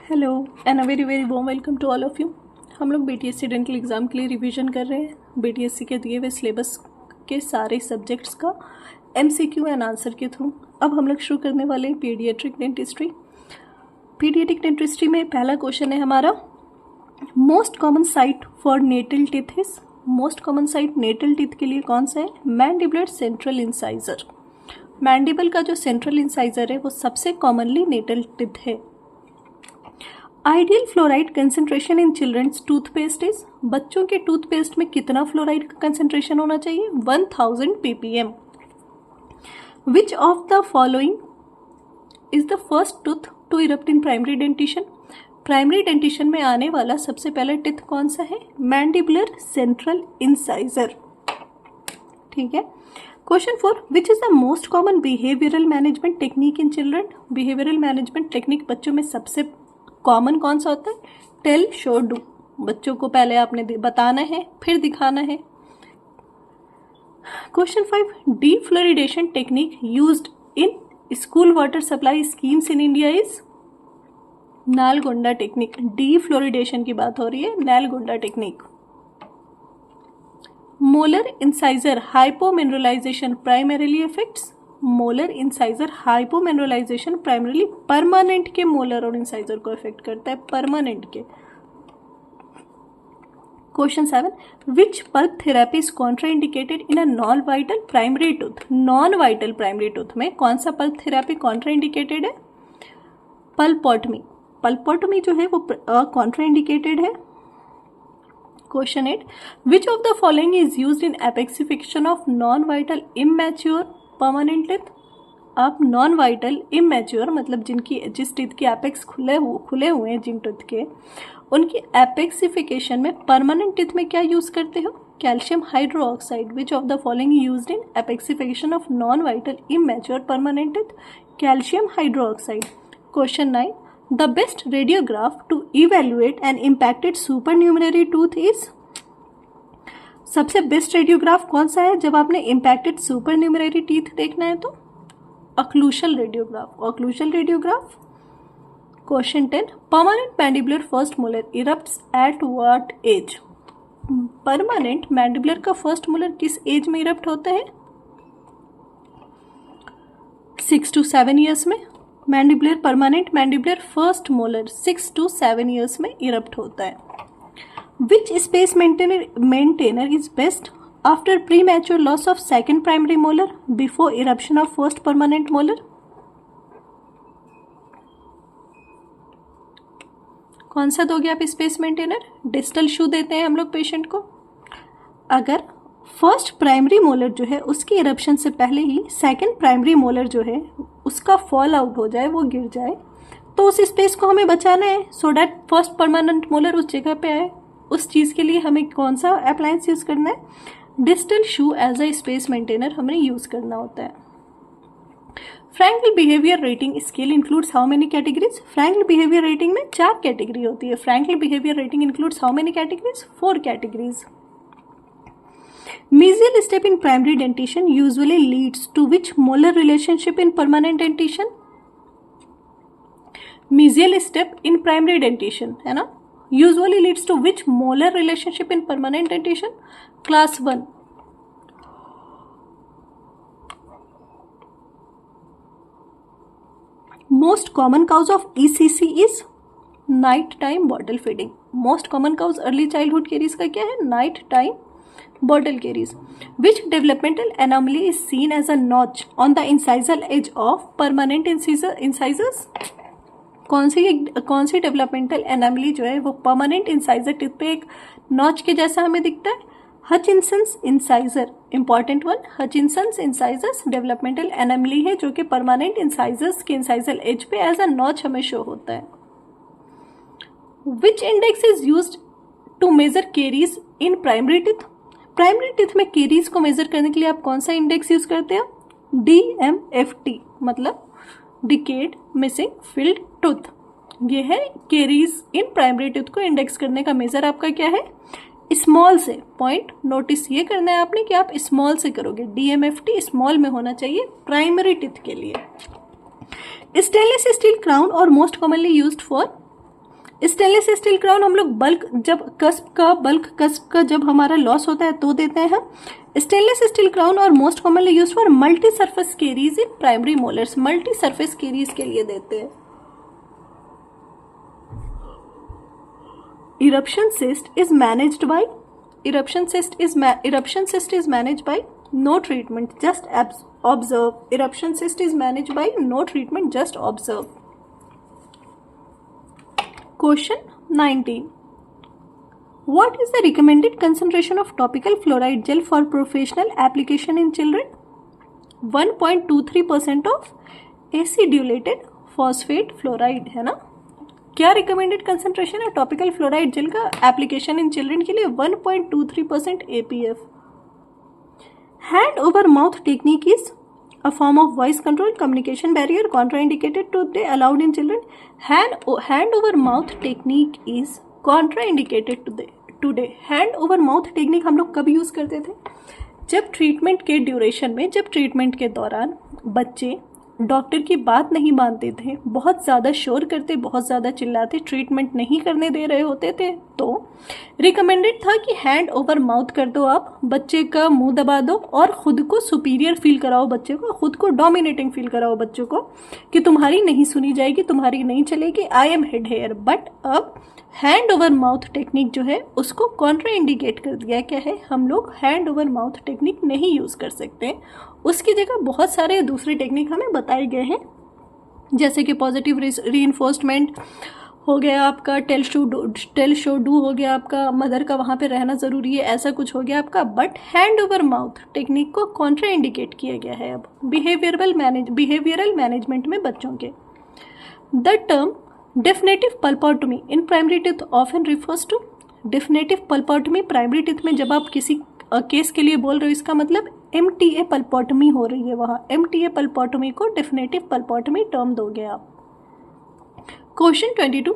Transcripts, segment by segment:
Hello and a very very warm welcome to all of you. हम लोग BTSC dental exam के लिए revision कर रहे हैं बीटीएससी के दिए हुए सिलेबस के सारे सब्जेक्ट्स का एमसीक्यू एंड आंसर के थ्रू। अब हम लोग शुरू करने वाले हैं पीडियाट्रिक डेंटिस्ट्री। पीडियाट्रिक डेंटिस्ट्री में पहला क्वेश्चन है हमारा, most common site for natal teeth is. Most common site natal teeth के लिए कौन सा है? Mandibular central incisor. मैंडिबल का जो सेंट्रल इंसाइजर है वो सबसे कॉमनली नेटल टीथ है। Ideal fluoride concentration in childrens toothpaste is. बच्चों के टूथपेस्ट में कितना फ्लोराइड का कंसेंट्रेशन होना चाहिए? 1000 ppm। Which of the following is the first tooth to erupt in primary dentition. Primary dentition में आने वाला सबसे पहला टीथ कौन सा है? Mandibular central incisor. ठीक है। Question 4, which is the most common behavioural management technique in children. Behavioural management technique बच्चों में सबसे कॉमन कौन सा होता है? Tell show do. बच्चों को पहले आपने बताना है फिर दिखाना है। Question 5, डीफ्लोरिडेशन technique used in school water supply schemes in India is. Nalgonda technique. Defluoridation की बात हो रही है, Nalgonda technique. Molar incisor hypomineralization primarily affects. Molar incisor hypomineralization primarily permanent के मोलर और इंसाइजर को इफेक्ट करता है, परमानेंट के। Question 7, which pulp therapy is contraindicated in a non vital primary tooth. Non vital primary tooth में कौन सा pulp therapy contraindicated है? पल्पोटमी। पल्पोटमी जो है वो कॉन्ट्राइंडिकेटेड है। Question 8, which of the following is used in apexification of non vital immature permanent teeth. आप non vital immature मतलब जिस टीथ के एपेक्स खुले हुए हैं, जिन टीथ के, उनकी एपेक्सिफिकेशन में परमानेंट टीथ में क्या यूज करते हो? Calcium hydroxide. Which of the following used in apexification of non vital immature permanent teeth? Calcium hydroxide. Question 9, the best radiograph to evaluate an impacted supernumerary tooth is. सबसे best radiograph कौन सा है जब आपने impacted सुपरन्यूमररी teeth देखना है? तो occlusal radiograph. Occlusal radiograph. Question 10, permanent mandibular first molar erupts at what age. Permanent mandibular का फर्स्ट मोलर किस एज में इरप्ट होता है? 6 to 7 ईयर्स में। Mandibular permanent mandibular first molar 6 to 7 years में इरप्ट होता है। Which space maintainer is best after premature loss of second primary molar before eruption of first permanent molar? कौन सा दोगे आप स्पेस मेंटेनर? डिस्टल शू देते हैं हम लोग पेशेंट को। अगर फर्स्ट प्राइमरी मोलर जो है उसकी इरप्शन से पहले ही सेकंड प्राइमरी मोलर जो है उसका फॉल आउट हो जाए, वो गिर जाए, तो उस स्पेस को हमें बचाना है so that first permanent molar उस जगह पे आए। उस चीज़ के लिए हमें कौन सा अप्लायंस यूज़ करना है? Distal shoe as a space maintainer हमें यूज़ करना होता है। Frankl behaviour rating scale includes how many categories. Frankl behaviour rating में 4 कैटेगरी होती है। Frankl behaviour rating includes how many categories? 4 categories. Mesial step in primary dentition usually leads to which molar relationship in permanent dentition? Mesial step in primary dentition है ना, usually leads to which molar relationship in permanent dentition? Class 1. Most common cause of ECC is night time bottle feeding. Most common cause early childhood caries का क्या है? Night time bottle caries. Which developmental anomaly is seen as a notch on the incisal edge of permanent incisors? कौन सी developmental anomaly जो है वो permanent incisor tip पे एक notch के जैसा हमें दिखता है? Hutchinson's incisor, important one. Hutchinson's incisors developmental anomaly है जो कि परमानेंट इंसाइजर्स के इंसाइजल एज पे एज अ नॉच हमें शो होता है। Which index is used to measure caries in primary teeth. Primary teeth में केरीज को मेजर करने के लिए आप कौन सा इंडेक्स यूज करते हो? DMFT मतलब डिकेड मिसिंग फिल्ड टूथ। ये है केरीज इन प्राइमरी टूथ को इंडेक्स करने का मेजर आपका क्या है? स्मॉल से। पॉइंट नोटिस ये करना है आपने कि आप स्मॉल से करोगे। DMFT स्मॉल में होना चाहिए प्राइमरी टीथ के लिए। स्टेनलेस स्टील क्राउन और most commonly used for stainless steel crown हम लोग बल्क कस्प का जब हमारा लॉस होता है तो देते हैं हम। स्टेनलेस स्टील क्राउन और most commonly use for multi surface caries in primary molars, multi surface caries के लिए देते हैं। Eruption cyst is managed by no treatment, just observe. Eruption cyst is managed by no treatment, just observe. Question 19. What is the recommended concentration of topical fluoride gel for professional application in children? 1.23% of acidulated phosphate fluoride है ना। क्या recommended concentration है topical fluoride jail का application in children के लिए? 1.23% APF। Hand over mouth technique is a form of voice control communication barrier contraindicated today allowed in children. Hand over mouth technique is contraindicated today. Hand over mouth technique हम लोग कब use करते थे? जब treatment के duration में, जब treatment के दौरान बच्चे डॉक्टर की बात नहीं मानते थे, बहुत ज़्यादा शोर करते, बहुत ज़्यादा चिल्लाते, ट्रीटमेंट नहीं करने दे रहे होते थे, तो रिकमेंडेड था कि हैंड ओवर माउथ कर दो, आप बच्चे का मुंह दबा दो और खुद को सुपीरियर फील कराओ, बच्चे को खुद को डोमिनेटिंग फील कराओ बच्चों को कि तुम्हारी नहीं सुनी जाएगी, तुम्हारी नहीं चलेगी, I am head here. But अब हैंड ओवर माउथ टेक्निक जो है उसको कॉन्ट्रा इंडिकेट कर दिया। क्या है? हम लोग हैंड ओवर माउथ टेक्निक नहीं यूज़ कर सकते, उसकी जगह बहुत सारे दूसरे टेक्निक हमें बताए गए हैं, जैसे कि पॉजिटिव रीइंफोर्समेंट हो गया आपका, टेल शो डू हो गया आपका, मदर का वहाँ पे रहना ज़रूरी है, ऐसा कुछ हो गया आपका। But hand over mouth technique को कॉन्ट्रा इंडिकेट किया गया है अब बिहेवियरल मैनेजमेंट में बच्चों के। The term definitive pulpotomy in primary teeth often refers to. Definitive pulpotomy primary teeth में जब आप किसी केस के लिए बोल रहे हो, इसका मतलब MTA पल्पोटमी हो रही है, वहाँ MTA पल्पोटमी को डेफिनेटिव पल्पोटमी टर्म दोगे आप। Question 22.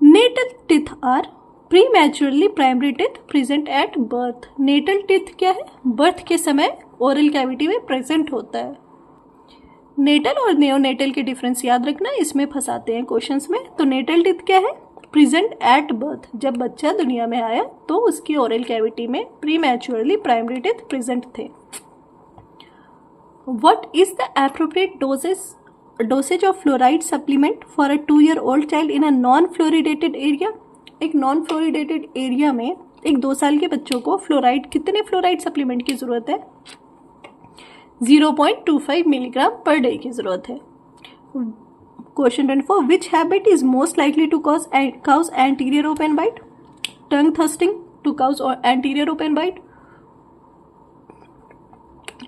Natal teeth are prematurely primary teeth present at birth. Natal teeth क्या है? बर्थ के समय ओरल कैविटी में प्रेजेंट होता है। नेटल और नेओनेटल के डिफरेंस याद रखना, इसमें फंसाते हैं क्वेश्चंस में। तो नेटल टीथ क्या है? प्रेजेंट एट बर्थ, जब बच्चा दुनिया में आया तो उसकी ओरल कैविटी में प्रीमैच्योरली प्राइमरी टीथ प्रेजेंट थे। What is the appropriate dosage of fluoride supplement for a 2-year-old child in a non fluoridated area. एक नॉन फ्लोरिडेटेड एरिया में एक 2 साल के बच्चों को कितने फ्लोराइड सप्लीमेंट की जरूरत है? 0.25 मिलीग्राम पर डे की जरूरत है। Question 24. Which habit is most likely to cause anterior open bite? Tongue thrusting to cause anterior open bite.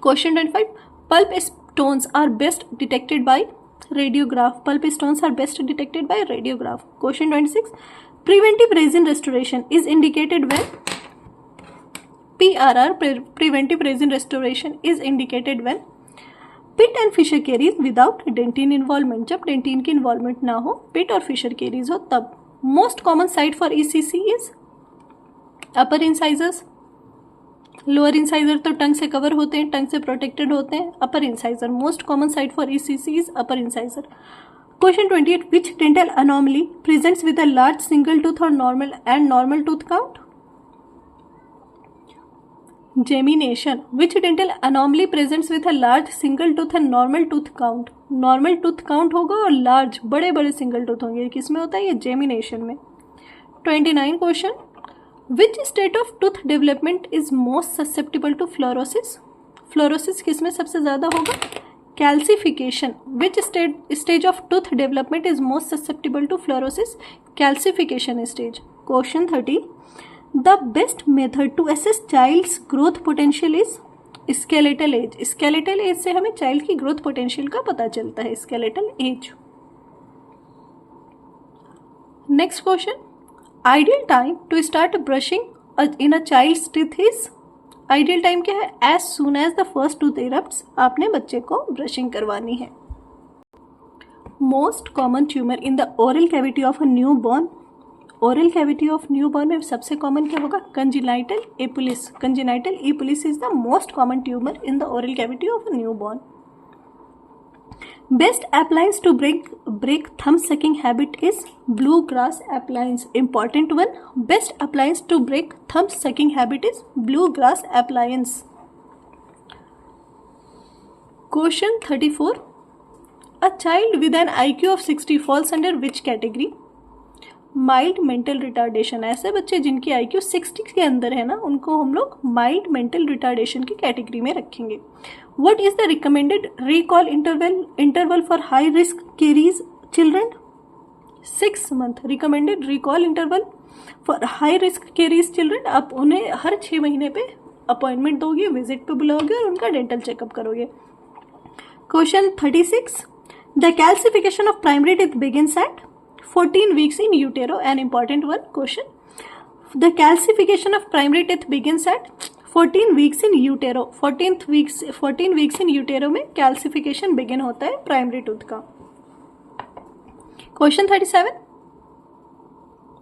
Question 25. Pulp stones are best detected by radiograph. Pulp stones are best detected by radiograph. Question 26. Preventive resin restoration is indicated when? PRR, preventive resin restoration is indicated when? Pit and fissure caries without dentin involvement, जब dentin की involvement ना हो, pit और fissure caries हो तब। Most common site for ECC is upper incisors. Lower incisor तो tongue से cover होते हैं, टंग से प्रोटेक्टेड होते हैं। Upper incisor, most common site for ECC is upper incisor. Question 28. Which dental anomaly presents with a large single tooth और normal tooth count? Gemination. Which dental anomaly presents with a large single tooth and normal tooth count? Normal tooth count होगा और large बड़े बड़े single tooth होंगे, किसमें होता है ये? जेमिनेशन में। 29 question. Which state of tooth development is most susceptible to fluorosis? Fluorosis किसमें सबसे ज़्यादा होगा? Calcification. Which stage of tooth development is most susceptible to fluorosis? Calcification stage. Question 30. The best method to assess child's growth potential is skeletal age. Skeletal age से हमें child की growth potential का पता चलता है, skeletal age. Next question. Ideal time to start brushing in a child's teeth is? Ideal time क्या है? As soon as the first tooth erupts, आपने बच्चे को brushing करवानी है। Most common tumor in the oral cavity of a newborn. Oral cavity of newborn में सबसे common क्या होगा? Congenital epulis. Congenital epulis is the most common tumour in the oral cavity of a newborn. Best appliance to break thumb sucking habit is bluegrass appliance. Important one. Best appliance to break thumb sucking habit is bluegrass appliance. Question 34. A child with an IQ of 60 falls under which category? Mild mental retardation. ऐसे बच्चे जिनकी IQ 60 के अंदर है ना, उनको हम लोग माइल्ड मेंटल रिटार्डेशन की कैटेगरी में रखेंगे. What is the recommended recall interval for high risk caries children? 6 month recommended recall interval for high risk caries children. आप उन्हें हर 6 महीने पे अपॉइंटमेंट दोगे, विजिट पे बुलाओगे और उनका डेंटल चेकअप करोगे. Question 36. The calcification of primary teeth begins at 14 weeks in utero. An important one question. The calcification of primary teeth begins at 14 weeks in utero. 14 weeks in utero में calcification begin होता है primary tooth का. Question 37.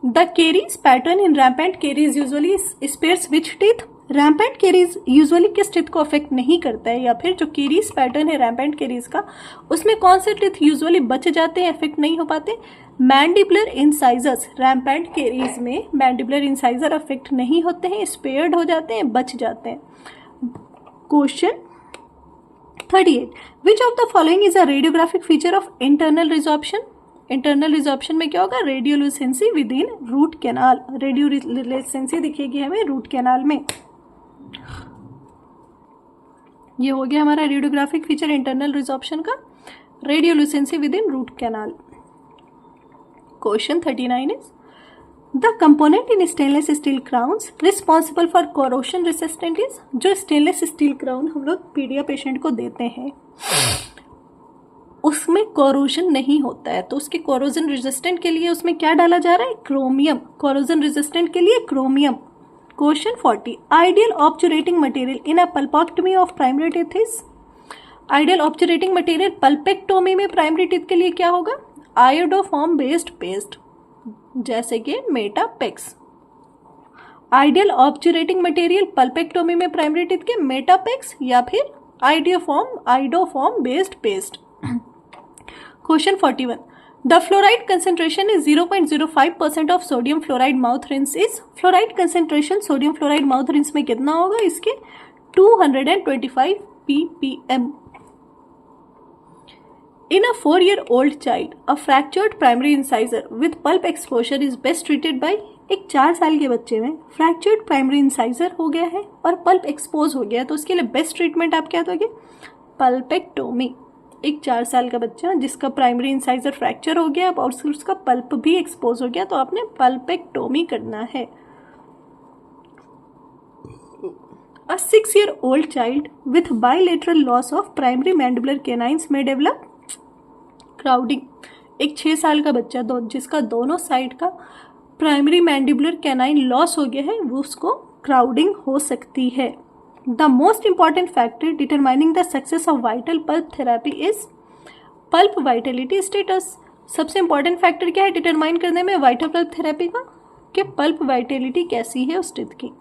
The caries pattern in rampant caries usually spares which teeth? Rampant caries usually किस teeth को affect नहीं करता है, या फिर जो केरीज पैटर्न है रैम्पेंट केरीज का, उसमें कौन से टीथ यूजुअली बच जाते हैं, अफेक्ट नहीं हो पाते? Mandibular incisors. रैम्पेंट केरीज में मैंडिबुलर इंसाइजर अफेक्ट नहीं होते हैं, स्पेयर्ड हो जाते हैं, बच जाते हैं. Question 38. Which of the following is a radiographic feature of internal resorption? Internal resorption में क्या होगा? रेडियोलुसेंसी विद इन रूट कैनाल. रेडियोलुसेंसी दिखेगी हमें रूट कैनाल में. ये हो गया हमारा रेडियोग्राफिक फीचर इंटरनल रिजॉर्प्शन का, radiolucency within root canal. Question 39 is the component in stainless steel crowns responsible for corrosion resistant is. जो स्टेनलेस स्टील क्राउन हम लोग पीडिया पेशेंट को देते हैं उसमें कोरोजन नहीं होता है, तो उसके कोरोजन रेजिस्टेंट के लिए उसमें क्या डाला जा रहा है? क्रोमियम. कोरोजन रेजिस्टेंट के लिए chromium. Question 40. Ideal obturating material in a pulpectomy of primary teeth is. Ideal obturating material pulpectomy में प्राइमरी टीथ के लिए क्या होगा? आयोडोफॉर्म बेस्ड पेस्ट, जैसे कि मेटापेक्स. आइडियल ऑब्चुरेटिंग मटेरियल पल्पेक्टोमी में प्राइमरी टीथ के मेटापेक्स या फिर iodoform based paste. Question 41. The fluoride concentration is 0.05% of sodium fluoride mouth rinse is. Fluoride concentration sodium fluoride mouth rinse में कितना होगा? इसके 225 ppm. In a 4-year-old child, a fractured primary incisor with pulp exposure is best treated by. एक 4 साल के बच्चे में fractured primary incisor हो गया है और पल्प एक्सपोज हो गया है, तो उसके लिए बेस्ट ट्रीटमेंट आप क्या दोगे? पल्पेक्टोमी. एक 4 साल का बच्चा जिसका प्राइमरी इंसाइजर फ्रैक्चर हो गया और उसका पल्प भी एक्सपोज हो गया, तो आपने पल्पेक्टोमी करना है. A 6-year-old child with bilateral loss of primary mandibular canines may develop crowding. एक 6 साल का बच्चा जिसका दोनों साइड का प्राइमरी मैंडिबुलर कैनाइन लॉस हो गया है, वो उसको क्राउडिंग हो सकती है. The most important factor determining the success of vital pulp therapy is pulp Vitality status. सबसे इंपॉर्टेंट फैक्टर क्या है डिटरमाइन करने में वाइटल पल्प थेरेपी का? कि पल्प वाइटलिटी कैसी है उस टीथ की.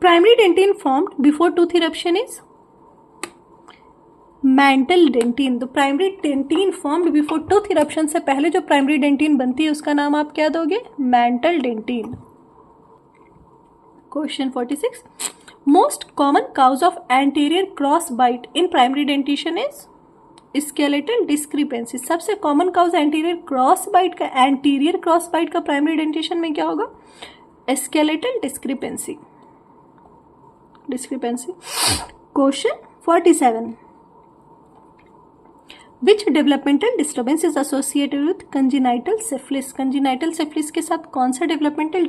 Primary dentin formed before tooth eruption is mantle dentin. तो primary dentin formed before tooth eruption से पहले जो प्राइमरी डेंटिन बनती है उसका नाम आप क्या दोगे? Mantle dentin. Question 46. Most common cause of anterior cross bite in primary dentition is skeletal discrepancy. सबसे common cause anterior cross bite का प्राइमरी डेंटिशन में क्या होगा? Skeletal discrepancy. Question 47. Which developmental disturbance is associated with congenital syphilis? Congenital syphilis के साथ कौन सा developmental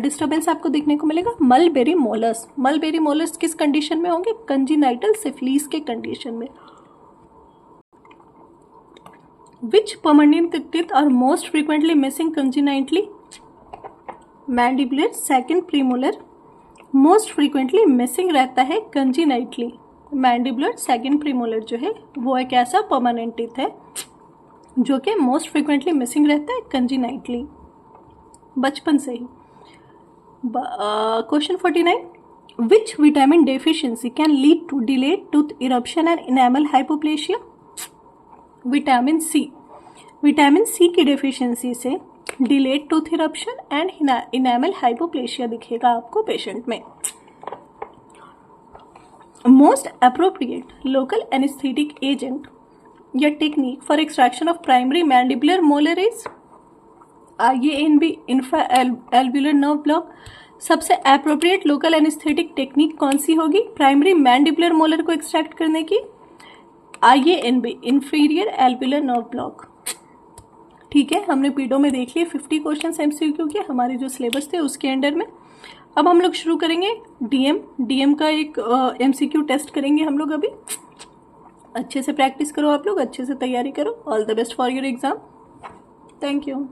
disturbance आपको देखने को मिलेगा? मलबेरी मोलस. मलबेरी मोलस किस कंडीशन में होंगे? congenital syphilis के कंडीशन में. Which permanent teeth are most frequently missing congenitally? Mandibular second premolar most frequently missing रहता है congenitally. मैंडिबुलर सेकेंड प्रीमोलर जो है वो एक ऐसा परमानेंट टीथ है जो कि मोस्ट फ्रीक्वेंटली मिसिंग रहता है कंजिनाइटली, बचपन से ही. Question 49. Which vitamin deficiency can lead to delayed tooth eruption and enamel hypoplasia? Vitamin C की डेफिशिएंसी से delayed tooth eruption and enamel hypoplasia दिखेगा आपको पेशेंट में। Most appropriate local anaesthetic agent या technique for extraction of primary mandibular molar is IANB infra alveolar nerve block. सबसे appropriate local anaesthetic technique कौन सी होगी प्राइमरी मैंडिबुलर मोलर को extract करने की? IANB inferior एल्व्युलर nerve block. ठीक है, हमने पीडो में देख लिए 50 क्वेश्चन MCQ के हमारे जो सिलेबस थे उसके अंडर में। अब हम लोग शुरू करेंगे डीएम का एक MCQ टेस्ट करेंगे हम लोग। अभी अच्छे से प्रैक्टिस करो, आप लोग अच्छे से तैयारी करो। All the best for your exam. Thank you.